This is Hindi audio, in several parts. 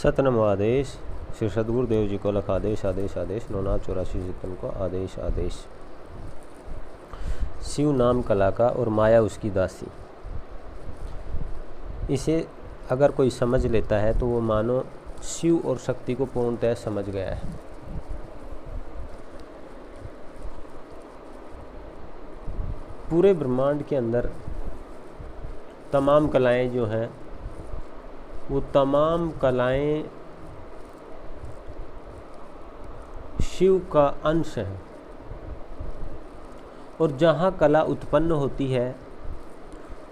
सतनम आदेश। श्री सद्गुरुदेव जी को लख आदेश आदेश आदेश। 984 जितन को आदेश आदेश। शिव नाम कला का और माया उसकी दासी। इसे अगर कोई समझ लेता है तो वो मानो शिव और शक्ति को पूर्णतः समझ गया है। पूरे ब्रह्मांड के अंदर तमाम कलाएं जो हैं वो तमाम कलाएं शिव का अंश हैं, और जहाँ कला उत्पन्न होती है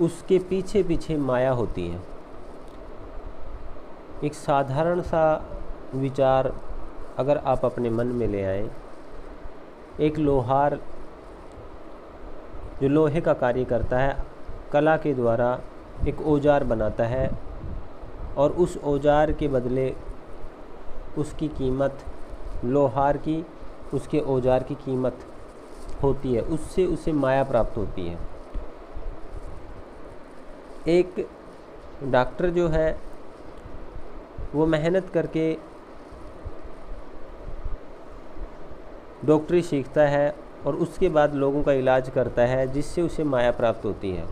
उसके पीछे पीछे माया होती है। एक साधारण सा विचार अगर आप अपने मन में ले आए, एक लोहार जो लोहे का कार्य करता है कला के द्वारा एक औजार बनाता है, और उस औजार के बदले उसकी कीमत लोहार की उसके औजार की कीमत होती है, उससे उसे माया प्राप्त होती है। एक डॉक्टर जो है वो मेहनत करके डॉक्टरी सीखता है और उसके बाद लोगों का इलाज करता है, जिससे उसे माया प्राप्त होती है।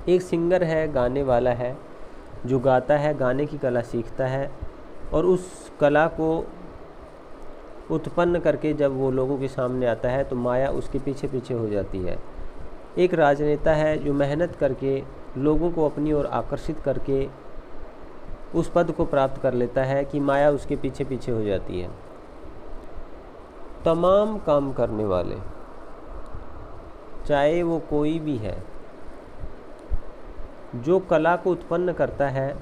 एक सिंगर है, गाने वाला है, जो गाता है, गाने की कला सीखता है, और उस कला को उत्पन्न करके जब वो लोगों के सामने आता है तो माया उसके पीछे पीछे हो जाती है। एक राजनेता है जो मेहनत करके लोगों को अपनी ओर आकर्षित करके उस पद को प्राप्त कर लेता है कि माया उसके पीछे पीछे हो जाती है। तमाम काम करने वाले, चाहे वो कोई भी है, जो कला को उत्पन्न करता है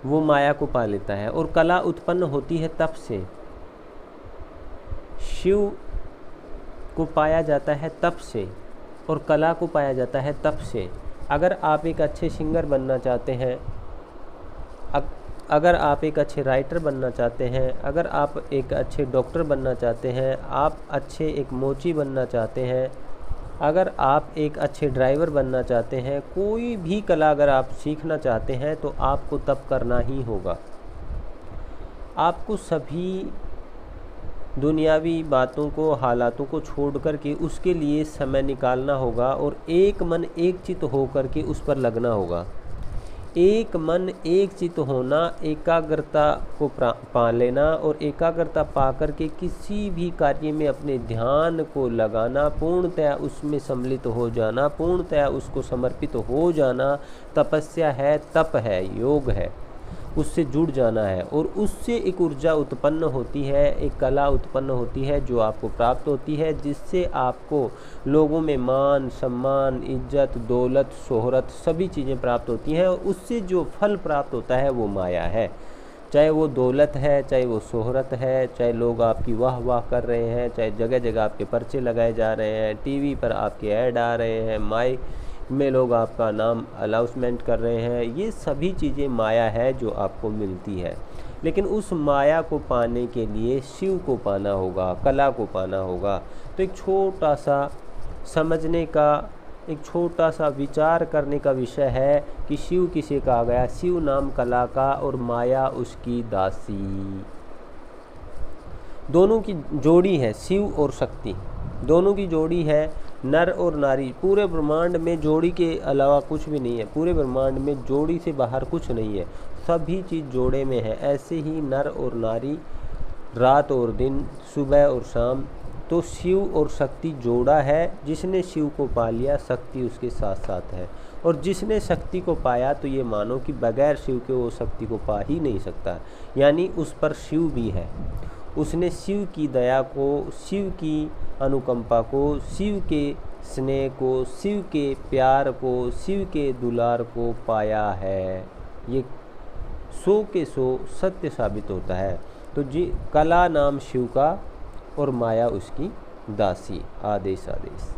वो माया को पा लेता है। और कला उत्पन्न होती है तब से, शिव को पाया जाता है तब से, और कला को पाया जाता है तब से। अगर आप एक अच्छे सिंगर बनना चाहते हैं, अगर आप एक अच्छे राइटर बनना चाहते हैं, अगर आप एक अच्छे डॉक्टर बनना चाहते हैं, आप अच्छे एक मोची बनना चाहते हैं, अगर आप एक अच्छे ड्राइवर बनना चाहते हैं, कोई भी कला अगर आप सीखना चाहते हैं तो आपको तब करना ही होगा। आपको सभी दुनियावी बातों को, हालातों को छोड़ कर के उसके लिए समय निकालना होगा, और एक मन एक चित होकर के उस पर लगना होगा। एक मन एक चित होना, एकाग्रता को पा लेना, और एकाग्रता पा कर के किसी भी कार्य में अपने ध्यान को लगाना, पूर्णतया उसमें सम्मिलित हो जाना, पूर्णतया उसको समर्पित हो जाना, तपस्या है, तप है, योग है, उससे जुड़ जाना है। और उससे एक ऊर्जा उत्पन्न होती है, एक कला उत्पन्न होती है जो आपको प्राप्त होती है, जिससे आपको लोगों में मान, सम्मान, इज्जत, दौलत, शोहरत सभी चीज़ें प्राप्त होती हैं। और उससे जो फल प्राप्त होता है वो माया है। चाहे वो दौलत है, चाहे वो शोहरत है, चाहे लोग आपकी वाह वाह कर रहे हैं, चाहे जगह जगह आपके पर्चे लगाए जा रहे हैं, टीवी पर आपके ऐड आ रहे हैं, माइक में लोग आपका नाम अनाउंसमेंट कर रहे हैं, ये सभी चीज़ें माया है जो आपको मिलती है। लेकिन उस माया को पाने के लिए शिव को पाना होगा, कला को पाना होगा। तो एक छोटा सा समझने का, एक छोटा सा विचार करने का विषय है कि शिव किसे कहा गया। शिव नाम कला का और माया उसकी दासी। दोनों की जोड़ी है, शिव और शक्ति दोनों की जोड़ी है, नर और नारी। पूरे ब्रह्मांड में जोड़ी के अलावा कुछ भी नहीं है। पूरे ब्रह्मांड में जोड़ी से बाहर कुछ नहीं है, सभी चीज़ जोड़े में है। ऐसे ही नर और नारी, रात और दिन, सुबह और शाम। तो शिव और शक्ति जोड़ा है। जिसने शिव को पा लिया, शक्ति उसके साथ साथ है। और जिसने शक्ति को पाया तो ये मानो कि बगैर शिव के वो शक्ति को पा ही नहीं सकता, यानी उस पर शिव भी है। उसने शिव की दया को, शिव की अनुकंपा को, शिव के स्नेह को, शिव के प्यार को, शिव के दुलार को पाया है। ये 100 के 100 सत्य साबित होता है। तो जी, कला नाम शिव का और माया उसकी दासी। आदेश आदेश।